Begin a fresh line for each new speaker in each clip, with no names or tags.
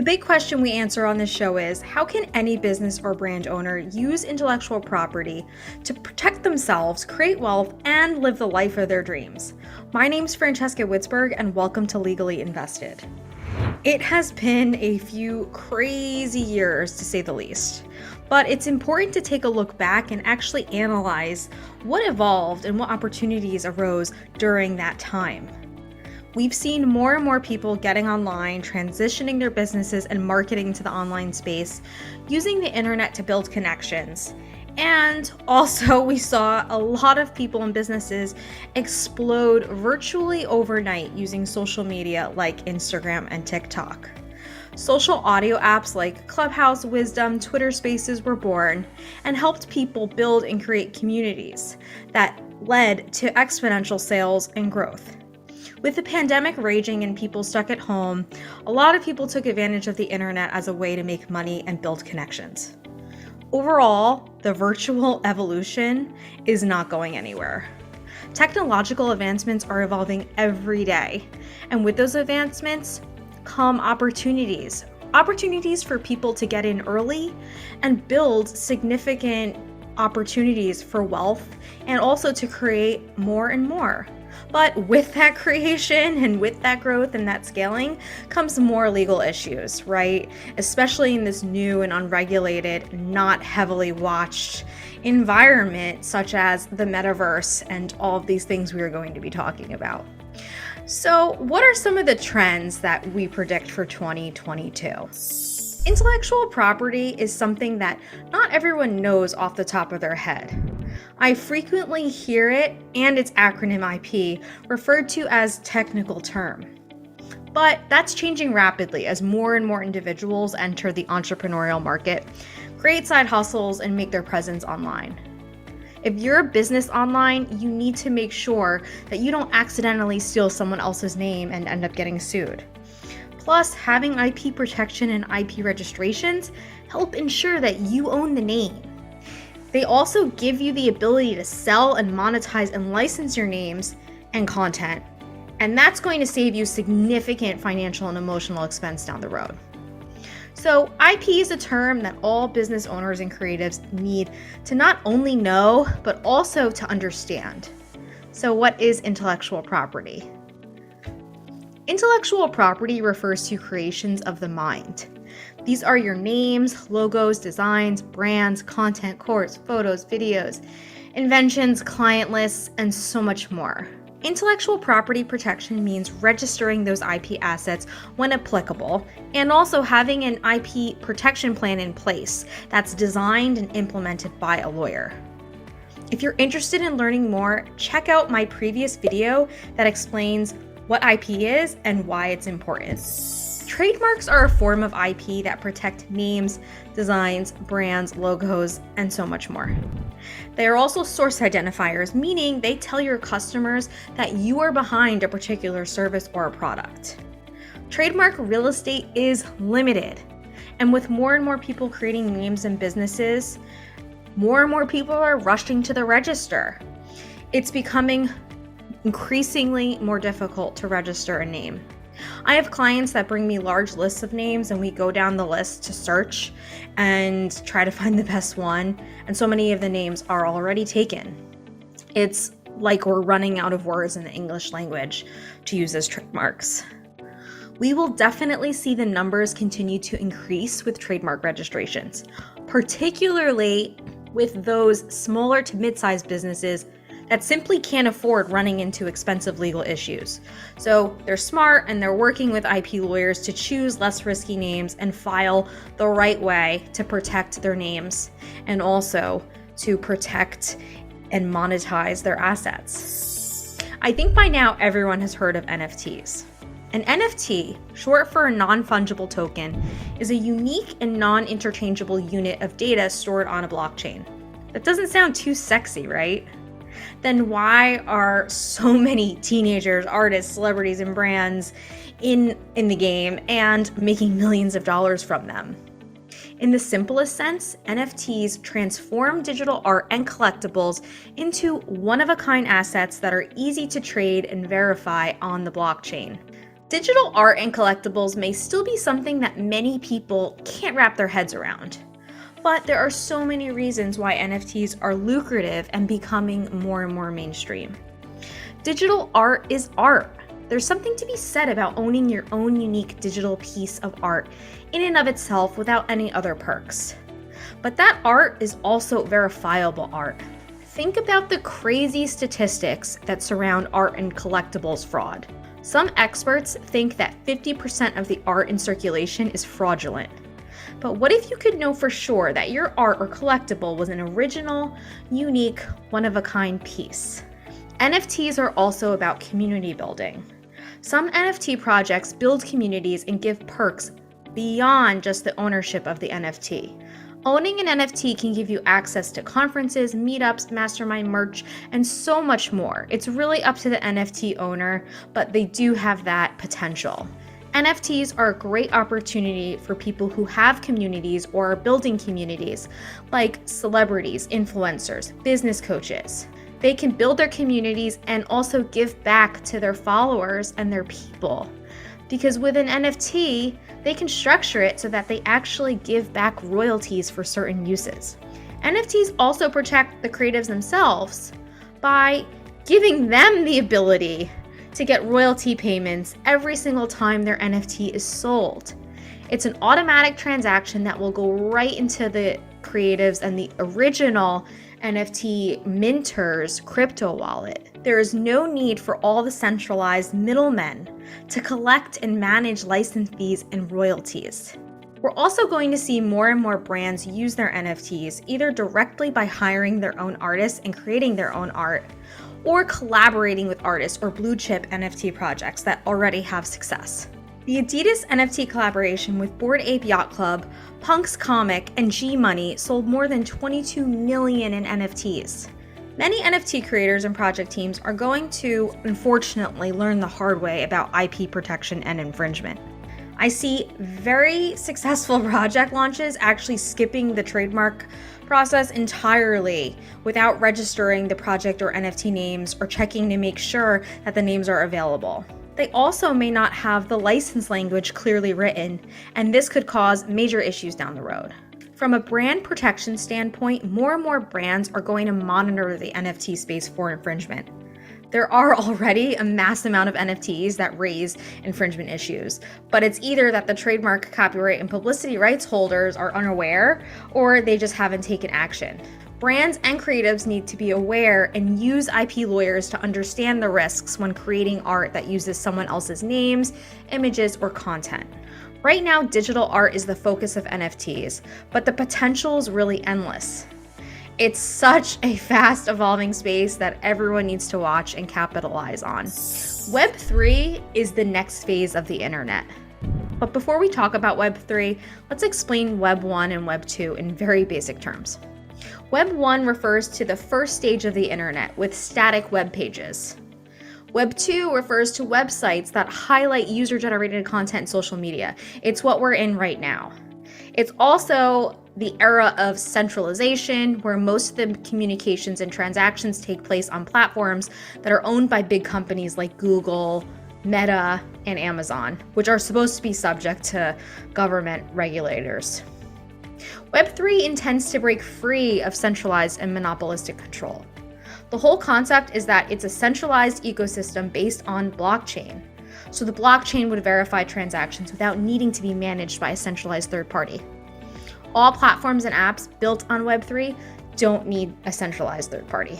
The big question we answer on this show is, how can any business or brand owner use intellectual property to protect themselves, create wealth, and live the life of their dreams? My name's Francesca Witzburg, and welcome to Legally Invested. It has been a few crazy years, to say the least, but it's important to take a look back and actually analyze what evolved and what opportunities arose during that time. We've seen more and more people getting online, transitioning their businesses and marketing to the online space, using the internet to build connections. And also we saw a lot of people and businesses explode virtually overnight using social media like Instagram and TikTok. Social audio apps like Clubhouse, Wisdom, Twitter Spaces were born and helped people build and create communities that led to exponential sales and growth. With the pandemic raging and people stuck at home, a lot of people took advantage of the internet as a way to make money and build connections. Overall, the virtual evolution is not going anywhere. Technological advancements are evolving every day, and with those advancements come opportunities. Opportunities for people to get in early and build significant opportunities for wealth and also to create more and more. But with that creation and with that growth and that scaling comes more legal issues, right? Especially in this new and unregulated, not heavily watched environment such as the Metaverse and all of these things we are going to be talking about. So, what are some of the trends that we predict for 2022? Intellectual property is something that not everyone knows off the top of their head. I frequently hear it and its acronym IP referred to as technical term. But that's changing rapidly as more and more individuals enter the entrepreneurial market, create side hustles, and make their presence online. If you're a business online, you need to make sure that you don't accidentally steal someone else's name and end up getting sued. Plus, having IP protection and IP registrations help ensure that you own the name. They also give you the ability to sell and monetize and license your names and content, and that's going to save you significant financial and emotional expense down the road. So, IP is a term that all business owners and creatives need to not only know, but also to understand. So, what is intellectual property? Intellectual property refers to creations of the mind. These are your names, logos, designs, brands, content, courses, photos, videos, inventions, client lists, and so much more. Intellectual property protection means registering those IP assets when applicable, and also having an IP protection plan in place that's designed and implemented by a lawyer. If you're interested in learning more, check out my previous video that explains what IP is and why it's important. Trademarks are a form of IP that protect names, designs, brands, logos, and so much more. They are also source identifiers, meaning they tell your customers that you are behind a particular service or a product. Trademark real estate is limited, and with more and more people creating names and businesses, more and more people are rushing to the register. It's becoming increasingly more difficult to register a name. I have clients that bring me large lists of names and we go down the list to search and try to find the best one, and so many of the names are already taken. It's like we're running out of words in the English language to use as trademarks. We will definitely see the numbers continue to increase with trademark registrations, particularly with those smaller to mid-sized businesses that simply can't afford running into expensive legal issues. So they're smart and they're working with IP lawyers to choose less risky names and file the right way to protect their names and also to protect and monetize their assets. I think by now everyone has heard of NFTs. An NFT, short for a non-fungible token, is a unique and non-interchangeable unit of data stored on a blockchain. That doesn't sound too sexy, right? Then why are so many teenagers, artists, celebrities, and brands in the game and making millions of dollars from them? In the simplest sense, NFTs transform digital art and collectibles into one-of-a-kind assets that are easy to trade and verify on the blockchain. Digital art and collectibles may still be something that many people can't wrap their heads around. But there are so many reasons why NFTs are lucrative and becoming more and more mainstream. Digital art is art. There's something to be said about owning your own unique digital piece of art in and of itself without any other perks. But that art is also verifiable art. Think about the crazy statistics that surround art and collectibles fraud. Some experts think that 50% of the art in circulation is fraudulent. But what if you could know for sure that your art or collectible was an original, unique, one-of-a-kind piece? NFTs are also about community building. Some NFT projects build communities and give perks beyond just the ownership of the NFT. Owning an NFT can give you access to conferences, meetups, mastermind merch, and so much more. It's really up to the NFT owner, but they do have that potential. NFTs are a great opportunity for people who have communities or are building communities, like celebrities, influencers, business coaches. They can build their communities and also give back to their followers and their people. Because with an NFT, they can structure it so that they actually give back royalties for certain uses. NFTs also protect the creatives themselves by giving them the ability to get royalty payments every single time their NFT is sold. It's an automatic transaction that will go right into the creatives and the original NFT minter's crypto wallet. There is no need for all the centralized middlemen to collect and manage license fees and royalties. We're also going to see more and more brands use their NFTs either directly by hiring their own artists and creating their own art, or collaborating with artists or blue chip NFT projects that already have success. The Adidas NFT collaboration with Bored Ape Yacht Club, Punk's Comic, and G Money sold more than 22 million in NFTs. Many NFT creators and project teams are going to, unfortunately, learn the hard way about IP protection and infringement. I see very successful project launches actually skipping the trademark process entirely without registering the project or NFT names or checking to make sure that the names are available. They also may not have the license language clearly written, and this could cause major issues down the road. From a brand protection standpoint, more and more brands are going to monitor the NFT space for infringement. There are already a mass amount of NFTs that raise infringement issues, but it's either that the trademark, copyright, and publicity rights holders are unaware, or they just haven't taken action. Brands and creatives need to be aware and use IP lawyers to understand the risks when creating art that uses someone else's names, images, or content. Right now, digital art is the focus of NFTs, but the potential is really endless. It's such a fast evolving space that everyone needs to watch and capitalize on. Web3 is the next phase of the internet. But before we talk about Web3, let's explain Web 1 and Web 2 in very basic terms. Web 1 refers to the first stage of the internet with static web pages. Web 2 refers to websites that highlight user-generated content in social media. It's what we're in right now. It's also the era of centralization, where most of the communications and transactions take place on platforms that are owned by big companies like Google, Meta, and Amazon, which are supposed to be subject to government regulators. Web3 intends to break free of centralized and monopolistic control. The whole concept is that it's a centralized ecosystem based on blockchain. So the blockchain would verify transactions without needing to be managed by a centralized third party. All platforms and apps built on Web3 don't need a centralized third party.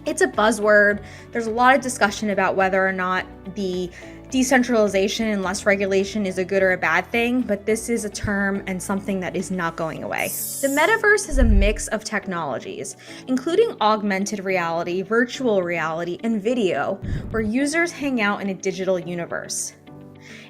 It's a buzzword. There's a lot of discussion about whether or not the decentralization and less regulation is a good or a bad thing, but this is a term and something that is not going away. The metaverse is a mix of technologies, including augmented reality, virtual reality, and video, where users hang out in a digital universe.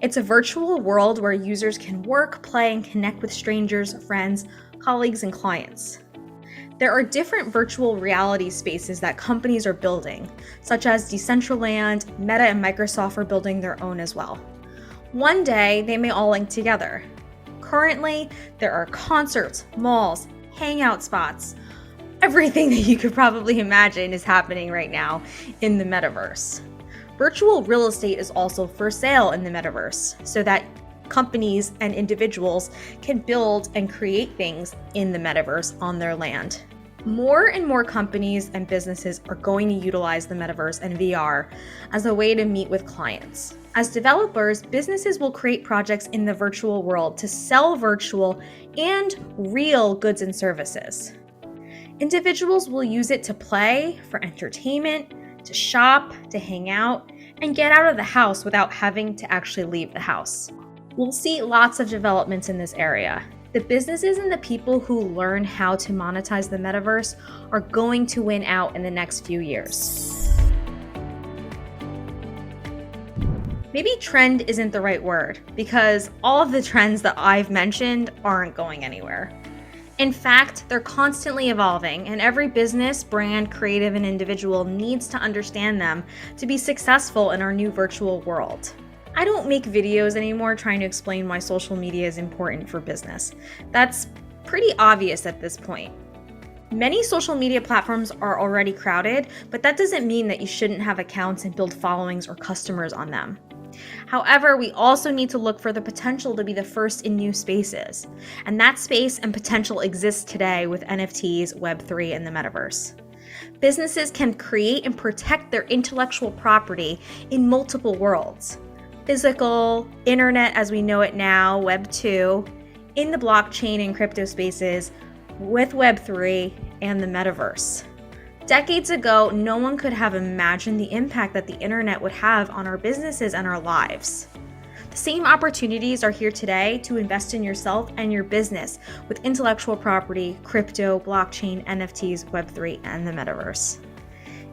It's a virtual world where users can work, play, and connect with strangers, friends, colleagues, and clients. There are different virtual reality spaces that companies are building, such as Decentraland, Meta, and Microsoft are building their own as well. One day, they may all link together. Currently, there are concerts, malls, hangout spots. Everything that you could probably imagine is happening right now in the metaverse. Virtual real estate is also for sale in the metaverse so that companies and individuals can build and create things in the metaverse on their land. More and more companies and businesses are going to utilize the metaverse and VR as a way to meet with clients. As developers, businesses will create projects in the virtual world to sell virtual and real goods and services. Individuals will use it to play, for entertainment, to shop, to hang out, and get out of the house without having to actually leave the house. We'll see lots of developments in this area. The businesses and the people who learn how to monetize the metaverse are going to win out in the next few years. Maybe trend isn't the right word because all of the trends that I've mentioned aren't going anywhere. In fact, they're constantly evolving, and every business, brand, creative, and individual needs to understand them to be successful in our new virtual world. I don't make videos anymore trying to explain why social media is important for business. That's pretty obvious at this point. Many social media platforms are already crowded, but that doesn't mean that you shouldn't have accounts and build followings or customers on them. However, we also need to look for the potential to be the first in new spaces. And that space and potential exists today with NFTs, Web3, and the Metaverse. Businesses can create and protect their intellectual property in multiple worlds. Physical, internet as we know it now, Web 2, in the blockchain and crypto spaces, with Web 3 and the metaverse. Decades ago, no one could have imagined the impact that the internet would have on our businesses and our lives. The same opportunities are here today to invest in yourself and your business with intellectual property, crypto, blockchain, NFTs, Web 3, and the metaverse.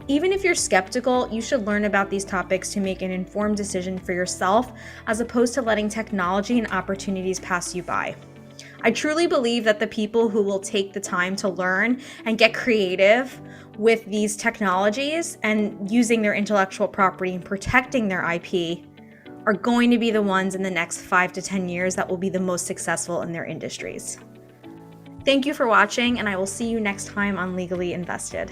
Even if you're skeptical, you should learn about these topics to make an informed decision for yourself as opposed to letting technology and opportunities pass you by. I truly believe that the people who will take the time to learn and get creative with these technologies and using their intellectual property and protecting their IP are going to be the ones in the next 5 to 10 years that will be the most successful in their industries. Thank you for watching, and I will see you next time on Legally Invested.